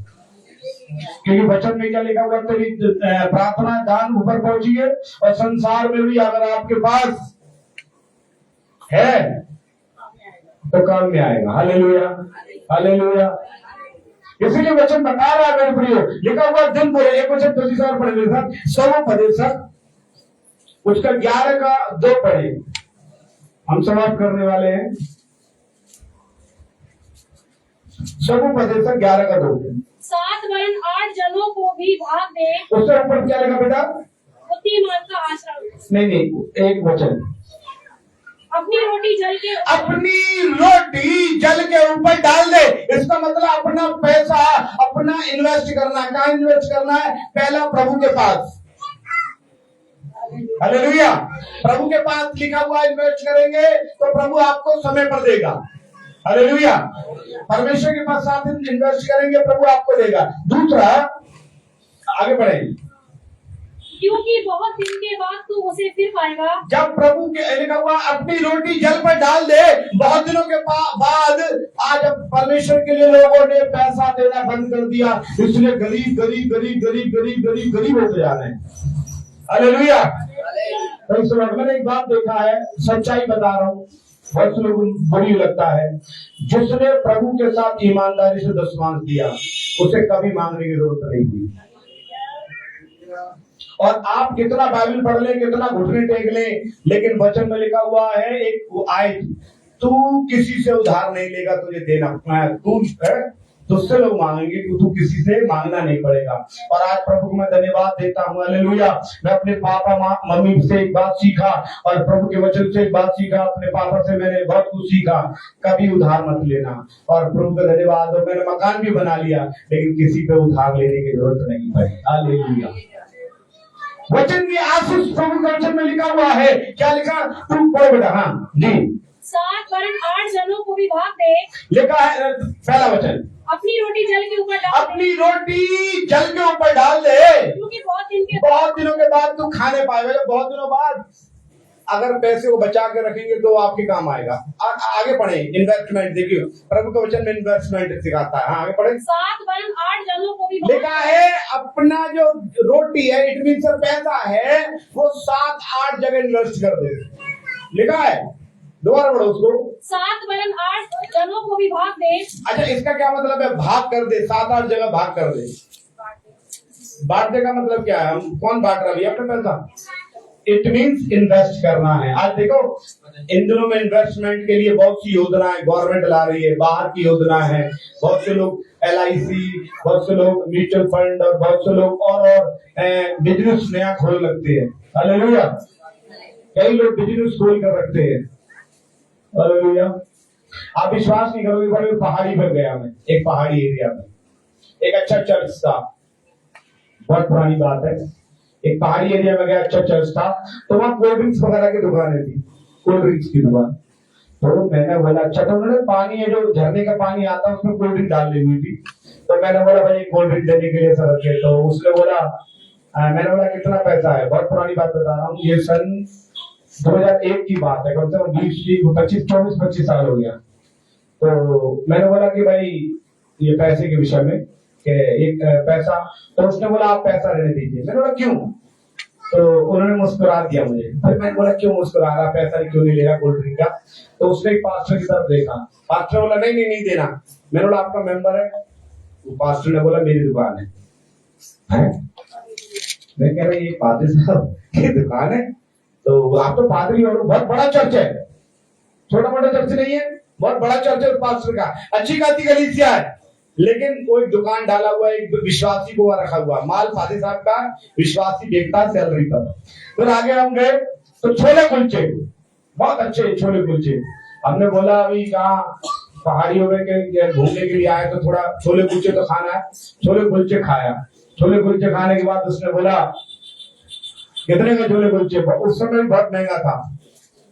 क्योंकि वचन में क्या लिखा हुआ, तेरी प्रार्थना दान ऊपर पहुंची है, और संसार में भी अगर आपके पास है तो काम में आएगा, हालेलुया हालेलुया। इसीलिए वचन बता रहा है मेरे प्रियो, लिखा हुआ दिन पूरे, एक वचन दूसरी बार पढ़े मेरे साथ, सवोपदेशक उसका 11 का 2 पढ़े, हम समाप्त करने वाले हैं। सवोपदेशक 11 का 2। 7 वरन 8 जनों को भी भाग दे। उससे ऊपर क्या लिखा बेटा? बुद्धिमान का आश्रम। नहीं, एक वचन, अपनी रोटी जल के ऊपर डाल दे। इसका मतलब अपना पैसा अपना इन्वेस्ट करना है। कहाँ इन्वेस्ट करना है? पहला प्रभु के पास, हालेलुया। प्रभु के पास लिखा हुआ इन्वेस्ट करेंगे तो प्रभु आपको समय पर देगा, हालेलुया। परमेश्वर के पास साथ इन्वेस्ट करेंगे, प्रभु आपको देगा। दूसरा, आगे बढ़ेंगे, क्योंकि बहुत दिन के बाद तू उसे फिर पाएगा। जब प्रभु के लिखा हुआ अपनी रोटी जल पर डाल दे, बहुत दिनों के बाद आज परमेश्वर के लिए लोगों ने पैसा देना बंद कर दिया, इसलिए गरीब होते जा रहे हैं, हालेलुया। मैंने एक बात देखा है, सच्चाई बता रहा हूँ, बहुत से लोगों को बुरी लगता है, जिसने प्रभु के साथ ईमानदारी से दशमांश दिया उसे कभी मांगने की जरूरत नहीं हुई। और आप कितना बाइबल पढ़ ले, कितना घुटने टेक ले, लेकिन वचन में लिखा हुआ है, एक आए, तू किसी से उधार नहीं लेगा, तुझे देना, तू तुझसे लोग मांगेंगे, तू किसी से मांगना नहीं पड़ेगा। और आज प्रभु को मैं धन्यवाद देता हूँ, हालेलुया। मैं अपने पापा मम्मी से एक बात सीखा और प्रभु के वचन से एक बात सीखा, अपने पापा से मैंने बहुत कुछ सीखा, कभी उधार मत लेना। और प्रभु का धन्यवाद, और मैंने मकान भी बना लिया, लेकिन किसी पे उधार लेने की जरूरत नहीं पड़ी, हालेलुया। वचन की आशीष प्रभु के वचन में लिखा हुआ है, क्या लिखा? तू पढ़ बेटा। हाँ जी। 7 वरन 8 जनों को भी भाग दे, लिखा है, पहला वचन, अपनी रोटी जल के ऊपर डाल दे। अपनी रोटी जल के ऊपर डाल दे, क्योंकि बहुत दिनों के बाद तू खाने पाएगा। बहुत दिनों बाद अगर पैसे को बचा के रखेंगे तो आपके काम आएगा। आगे पढ़े, इन्वेस्टमेंट देखिए, प्रभु के वचन में इन्वेस्टमेंट सिखाता है। हाँ, आगे पढ़े। 7 वरन 8 जनों को भी लिखा है, अपना जो रोटी है, इट मीन पैसा है, वो 7-8 जगह इन्वेस्ट कर दे, लिखा है। दोबारा पढ़ो उसको। 7 वरन 8 जनों को भी भाग दे। अच्छा, इसका क्या मतलब है? भाग कर दे, 7-8 जगह भाग कर दे। बांटने का मतलब क्या है? हम कौन बांट रहा है अपना पैसा? इट मीन्स इन्वेस्ट करना है। आज देखो, इन दिनों में इन्वेस्टमेंट के लिए बहुत सी योजनाएं गवर्नमेंट ला रही है, बाहर की योजना है। बहुत से लोग LIC, बहुत से लोग म्यूचुअल फंड, और बहुत से लोग और बिजनेस नया खोल लगते हैं, हालेलुया। कई लोग बिजनेस खोल कर रखते हैं, हालेलुया। आप विश्वास नहीं करोगे, बड़े पहाड़ी पर गया मैं, एक पहाड़ी एरिया में, एक अच्छा चर्च था, बहुत पुरानी बात है। एक पहाड़ी एरिया में गया, अच्छा चर्च था, तो वहाँ कोल्ड ड्रिंक्स वगैरह की दुकानें थी, कोल्ड ड्रिंक्स की दुकान। तो मैंने बोला, अच्छा, तो उन्होंने पानी है जो झरने का पानी आता है उसमें कोल्ड ड्रिंक डाली हुई थी। तो मैंने बोला, भाई कोल्ड ड्रिंक देने के लिए सर के, तो उसने बोला, मैंने बोला कितना पैसा है? बहुत पुरानी बात बता रहा हूँ, ये सन 2001 की बात है, कम से कम 24-25 साल हो गया। तो मैंने बोला कि भाई ये पैसे के विषय में एक पैसा, तो उसने बोला आप पैसा रहने दीजिए। मैंने बोला क्यों? तो उन्होंने मुस्कुरा दिया मुझे। फिर मैंने बोला क्यों मुस्कुरा रहा, पैसा क्यों नहीं ले रहा कोल्ड ड्रिंक का? तो उसने एक पास्टर की तरफ देखा, पास्टर बोला नहीं देना। मैंने बोला आपका मेंबर है? वो पास्टर ने बोला मेरी दुकान है? मैं कह रहा ये पादरी साहब की दुकान है? तो आप तो पादरी और बहुत बड़ा चर्च है, छोटा मोटा चर्च नहीं है, बहुत बड़ा चर्च है पास्टर का, अच्छी खासी कलीसिया है, लेकिन वो एक दुकान डाला हुआ है, एक विश्वासी को रखा हुआ माल पादरी साहब का विश्वासी देखता सैलरी पर। फिर आगे हम गए तो छोले कुलचे, बहुत अच्छे छोले कुलचे। हमने बोला अभी कहाँ पहाड़ियों में के घूमने के लिए आए तो थोड़ा छोले कुलचे तो खाना है। छोले कुलचे खाया, छोले कुलचे खाने के बाद उसने बोला कितने का छोले कुलचे? उस समय बहुत महंगा था।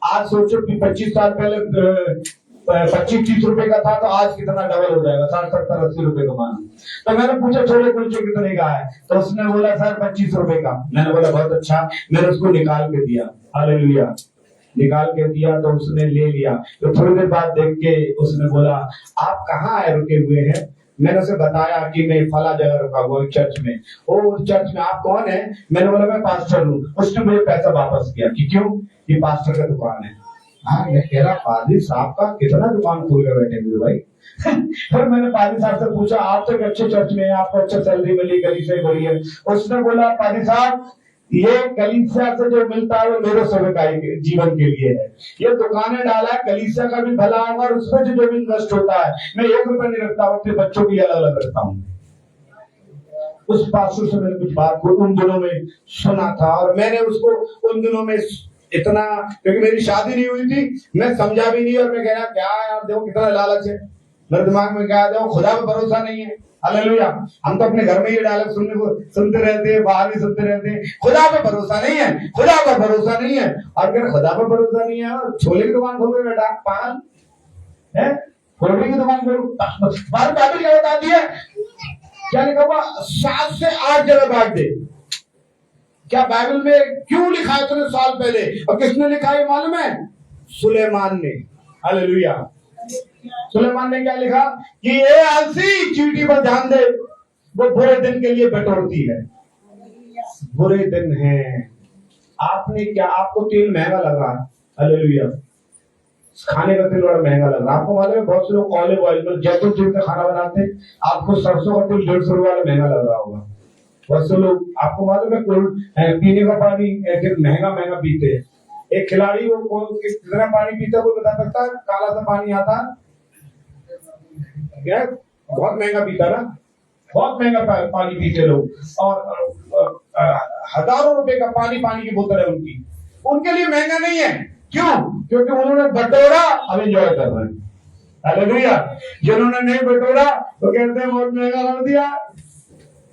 आज सोचो कि 25 साल पहले 25-30 रुपए का था, तो आज कितना डबल हो जाएगा, 60-70-80 रुपए का माना। तो मैंने पूछा छोले कुलचे कितने का है? तो उसने बोला सर 25 रुपए का। मैंने बोला बहुत अच्छा। मैंने उसको निकाल के दिया, हालेलुया, निकाल के दिया तो उसने ले लिया। तो थोड़ी देर बाद देख के उसने बोला आप कहाँ आए रुके हुए हैं? मैंने उसे बताया कि मैं फला जगह रुका हुआ चर्च में। ओ चर्च में आप कौन है? मैंने बोला मैं पास्टर हूँ। उसने मुझे पैसा वापस किया कि क्यों? ये पास्टर का दुकान है। हाँ, मैं कह रहा पादरी साहब का कितना दुकान खोल कर बैठे हुए भाई। फिर मैंने पादरी साहब से पूछा आप तो एक अच्छे चर्च में, आपको अच्छा सैलरी मिली, कलीसिया बड़ी है। उसने बोला पादरी साहब ये कलीसिया से जो मिलता है वो मेरे सेवकाई के जीवन के लिए है। ये दुकानें डाला है, कलीसिया का भी भला होगा और उसमें जो भी इन्वेस्ट होता है, मैं 1 रुपया नहीं रखता हूँ, अपने बच्चों के लिए अलग अलग रखता हूँ। उस पास्टर से मैंने कुछ बात को उन दिनों में सुना था और मैंने उसको उन दिनों में इतना, क्योंकि मेरी शादी नहीं हुई थी, मैं समझा भी नहीं। और मैं कह रहा क्या यार देखो कितना लालच है, मेरे दिमाग में क्या देखो खुदा पे भरोसा नहीं है। हालेलुया, हम तो अपने घर में ये डायलॉग सुनते रहते हैं, बाहर भी सुनते रहते हैं, खुदा पे भरोसा नहीं है, खुदा पे भरोसा नहीं है। और अगर खुदा पे भरोसा नहीं है और छोले की दुकान खोल बेटा पागल है, छोले की दुकान खोल। बाइबल क्या बताती है? क्या लिखा हुआ? 7 से 8 जगह बांट दे। क्या बाइबल में क्यों लिखा है इतने साल पहले और किसने लिखा है मालूम है? सुलेमान ने। हालेलुया, सुलेमान ने क्या लिखा कि ये आलसी चींटी पर ध्यान दे, वो बुरे दिन के लिए बटोरती है। बुरे दिन हैं। आपने क्या, आपको तेल महंगा लग रहा है, हालेलुया, खाने का तेल बड़ा महंगा लग रहा है। आपको मालूम है बहुत से लोग ऑलिव ऑयल में जैतून तेल का खाना बनाते हैं, आपको सरसों का तेल 150 रुपए वाला महंगा लग रहा होगा। बहुत से लोग आपको मालूम है पीने का पानी महंगा महंगा पीते हैं। एक खिलाड़ी वो कितना पानी पीता है वो बता सकता है? काला सा पानी आता क्या, बहुत महंगा पीता ना, बहुत महंगा पानी पीते लोग। और हजारों रुपए का पानी की बोतल है उनकी, उनके लिए महंगा नहीं है। क्यों? क्योंकि उन्होंने बटोरा, अब एंजॉय कर रहे हैं। हालेलुया। जिन्होंने नहीं बटोरा तो कहते हैं बहुत महंगा कर दिया,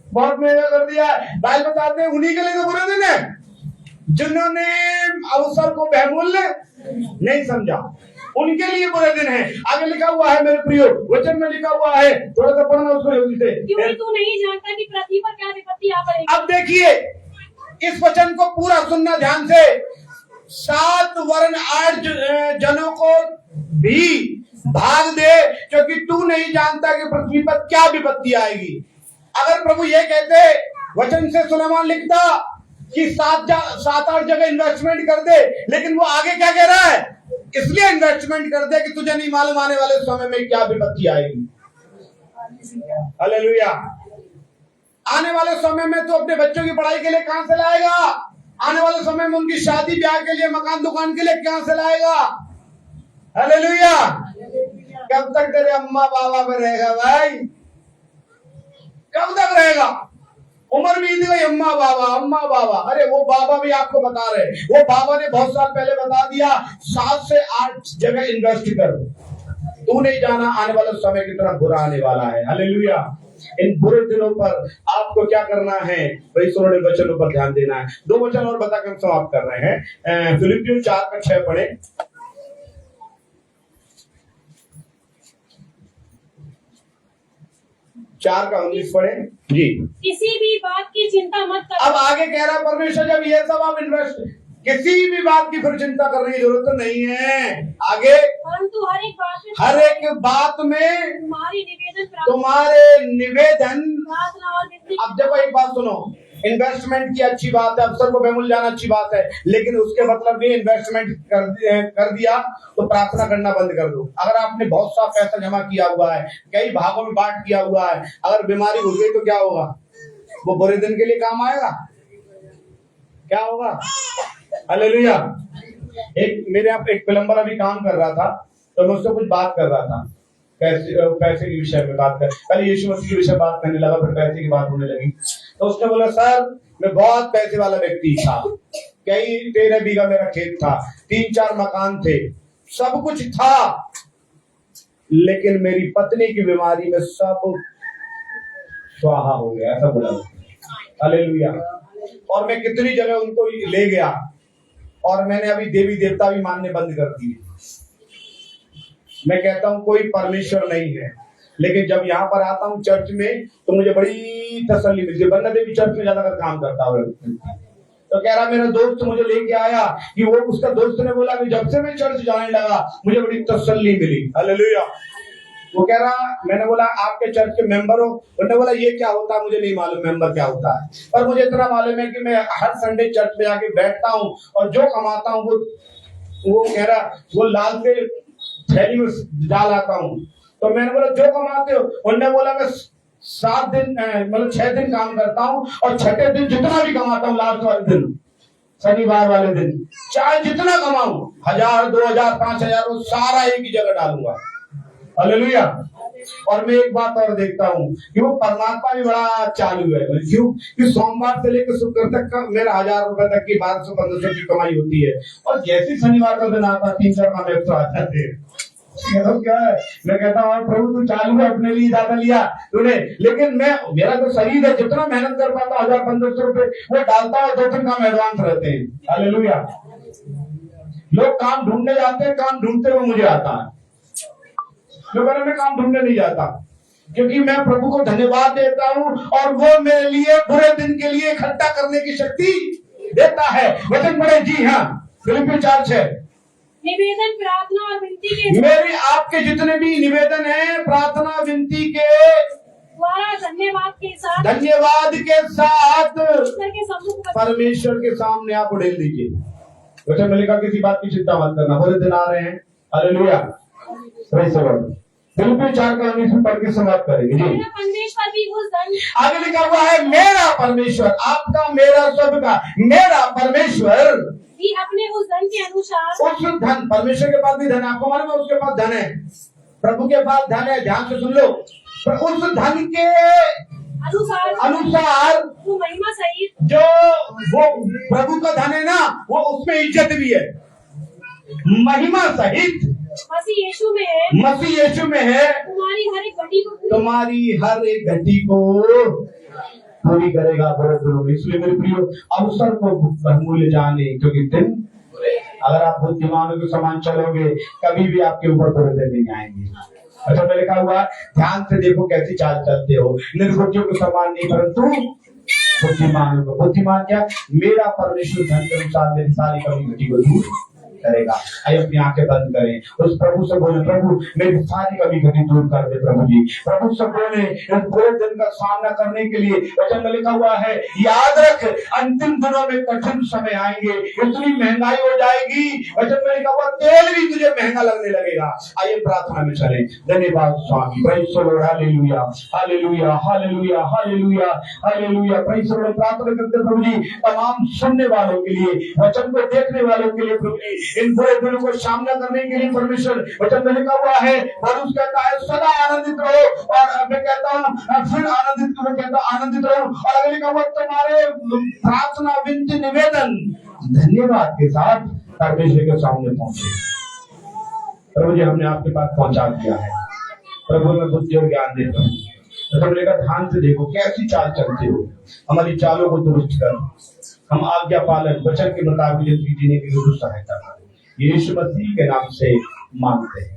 बहुत महंगा कर दिया। बाइबल बताते हैं उन्हीं के लिए तो बुरे दिन है जिन्होंने अवसर को बहुमूल्य नहीं समझा, उनके लिए बुरे दिन है। आगे लिखा हुआ है मेरे प्रियो, वचन में लिखा हुआ है, थोड़ा सा पढ़ना उसको जल्दी से। क्योंकि तू नहीं जानता कि पृथ्वी पर क्या विपत्ति आ पड़ेगी। अब देखिए इस वचन को पूरा सुनना ध्यान से। 7 वर्ण 8 जनों को भी भाग दे, क्योंकि तू नहीं जानता कि पृथ्वी पर क्या विपत्ति आएगी। अगर प्रभु ये कहते, वचन से सुलेमान लिखता कि 7-8 जगह इन्वेस्टमेंट कर दे, लेकिन वो आगे क्या कह रहा है? इसलिए इन्वेस्टमेंट कर दे कि तुझे नहीं मालूम आने वाले समय में क्या विपत्ति आएगी। हालेलुया। आने वाले समय में तो अपने बच्चों की पढ़ाई के लिए कहां से लाएगा? आने वाले समय में उनकी शादी ब्याह के लिए, मकान दुकान के लिए कहां से लाएगा? हालेलुया। कब तक तेरे अम्मा बाबा पे रहेगा भाई? कब तक रहेगा? उम्र बीत गई, अम्मा बाबा। अरे वो बाबा भी आपको बता रहे, वो बाबा ने बहुत साल पहले बता दिया 7 से 8 जगह इन्वेस्ट कर। तू नहीं जाना आने वाला समय कितना बुरा आने वाला है। हालेलुया। इन बुरे दिनों पर आपको क्या करना है? वही सुनने वचनों पर ध्यान देना है। 2 वचन और बताकर हम समाप्त कर रहे हैं। फिलिपियों 4:6 पढ़े। 4:19 पढ़े जी। किसी भी बात की चिंता मत करो। अब आगे कह रहा है परमेश्वर, जब ये सब आप इन्वेस्ट, किसी भी बात की फिर चिंता करने की जरूरत नहीं है। आगे परंतु हर एक बात में तुम्हारे निवेदन प्रार्थना और विनती। अब देखो एक बात सुनो, इन्वेस्टमेंट की अच्छी बात है, अफसर को बेमुल जाना अच्छी बात है, लेकिन उसके मतलब नहीं इन्वेस्टमेंट कर दिया तो प्रार्थना करना बंद कर दो। अगर आपने बहुत सा पैसा जमा किया हुआ है, कई भागों में बांट किया हुआ है, अगर बीमारी घुस गई तो क्या होगा? वो बुरे दिन के लिए काम आएगा? क्या होगा? हालेलुया। एक मेरे यहाँ एक प्लम्बर अभी काम कर रहा था, तो मैं उससे कुछ बात कर रहा था, पैसे के विषय में बात कर, पहले यीशु मसीह के विषय बात करने लगा, फिर पैसे की बात होने लगी। तो उसने बोला सर मैं बहुत पैसे वाला व्यक्ति था, कई 13 बीघा मेरा खेत था, 3-4 मकान थे, सब कुछ था, लेकिन मेरी पत्नी की बीमारी में सब स्वाहा हो गया, ऐसा बोला। हालेलुया। और मैं कितनी जगह उनको ले गया, और मैंने अभी देवी देवता भी मानने बंद कर दिए। मैं कहता हूं कोई परमेश्वर नहीं है, लेकिन जब यहाँ पर आता हूँ चर्च में तो मुझे बड़ी तसल्ली मिलती है। बन्ना देवी चर्च में ज्यादातर काम करता है, तो कह रहा मेरा दोस्त मुझे लेके आया कि वो उसका दोस्त ने बोला कि जब से मैं चर्च जाने लगा मुझे बड़ी तसल्ली मिली। हालेलुया। वो कह रहा, मैंने बोला आपके चर्च के मेंबर हो? उन्होंने बोला ये क्या होता है मुझे नहीं मालूम मेंबर क्या होता है, पर मुझे इतना मालूम है कि मैं हर संडे चर्च में जाके बैठता हूँ और जो कमाता हूँ वो कह रहा वो लाल से थैली में डाल आता हूँ। तो मैंने बोला जो कमाते हो? उन्होंने बोला मैं 7 दिन मतलब 6 दिन काम करता हूँ और छठे दिन जितना भी कमाता हूँ लास्ट वाले दिन, शनिवार वाले दिन, चाहे जितना कमाऊं 1000, 2000, 5000 वो सारा एक ही जगह डालूंगा। हालेलुया। और मैं एक बात और देखता हूँ कि वो परमात्मा भी बड़ा चालू है। क्यों? कि सोमवार से लेकर शुक्र तक का मेरा 1000 रुपए तक की 1200-1500 की कमाई होती है, और जैसे शनिवार का दिन आता 3-4 काम एक्स्ट्रा आ जाते हैं। क्या है? मैं कहता हूँ प्रभु तू चालू है, अपने लिए ज्यादा लिया तूने, लेकिन मैं मेरा जो शरीर है जितना मेहनत कर पाता 1000-1500 रुपए वो डालता है, 2-3 काम एडवांस रहते हैं। हालेलुया। लोग काम ढूंढने जाते हैं, काम ढूंढते हुए मुझे आता है, मैं काम ढूंढने नहीं जाता, क्योंकि मैं प्रभु को धन्यवाद देता हूँ और वो मेरे लिए बुरे दिन के लिए इकट्ठा करने की शक्ति देता है। वचन पढ़े। जी हाँ, फिलिप्पी 4:6। निवेदन, प्रार्थना और विनती के मेरे आपके जितने भी निवेदन हैं प्रार्थना विनती के द्वारा धन्यवाद के साथ परमेश्वर के सामने आप उड़ेल दीजिए। वचन में लिखा किसी बात की चिंता मत करना, बुरे दिन आ रहे हैं। हालेलुया। फिलिप्पी 4:19 में पढ़ के समाप्त करेंगे। जी। मेरा परमेश्वर भी उस धन, आगे लिखा हुआ है मेरा परमेश्वर, आपका मेरा सबका मेरा परमेश्वर भी अपने उस धन के अनुसार, उस धन, परमेश्वर के पास भी धन है, आपको मालूम है उसके पास धन है, प्रभु के पास धन है, ध्यान से सुन लो, उस धन के अनुसार वो महिमा सहित, जो वो प्रभु का धन है ना, वो उसमें इज्जत भी है, महिमा सहित मसीह यीशु में है, मसीह यीशु में है, तुम्हारी हर एक घटी को पूरी करेगा बड़े दिनों में। इसलिए मेरे प्रियो अवसर को बहुमूल्य जाने, क्योंकि दिन अगर आप बुद्धिमानों के समान चलोगे कभी भी आपके ऊपर बुरे दिन नहीं आएंगे। अच्छा मैं लिखा हुआ ध्यान से देखो कैसी चाल चलते हो, निर्बुद्धियों के समान नहीं परंतु बुद्धिमानों को। बुद्धिमान क्या? मेरा परमेश्वर धन के अनुसार मेरी सारी कमी घटी को दूर करेगा। आइए अपनी आंखें बंद करें, उस प्रभु से बोले प्रभु मेरी सारी कमी घटी दूर कर दे। प्रभु जी प्रभु से बोले इस बुरे दिन का सामना करने के लिए। वचन में लिखा हुआ है याद रख अंतिम दिनों में कठिन समय आएंगे, इतनी महंगाई हो जाएगी। वचन में लिखा हुआ तेल भी तुझे महंगा लगने लगेगा। आइए प्रार्थना में चले। धन्यवाद स्वामी, praise the Lord, hallelujah hallelujah hallelujah hallelujah hallelujah. Praise the Lord. प्रार्थना करते प्रभु जी तमाम सुनने वालों के लिए, वचन को देखने वालों के लिए, प्रभु जी इन बुरे दिनों को सामना करने के लिए परमेश्वर वचन में लिखा हुआ है पौलुस कहता है सदा आनंदित रहो, और मैं कहता हूँ फिर आनंदित रहो। और अगर लिखा हुआ तुम्हारे प्रार्थना विनती निवेदन धन्यवाद के साथ परमेश्वर के सामने पहुंचे। प्रभु जी हमने आपके पास पहुंचा दिया है, प्रभु में बुद्धि और ज्ञान देता हूँ। ध्यान से देखो कैसी चाल चलते हो, हमारी चालों को दुरुस्त करो, हम आज्ञा पालन वचन के मुताबिक जिंदगी जीने की जरूर सहायता करें। यीशु मसीह के नाम से मांगते हैं।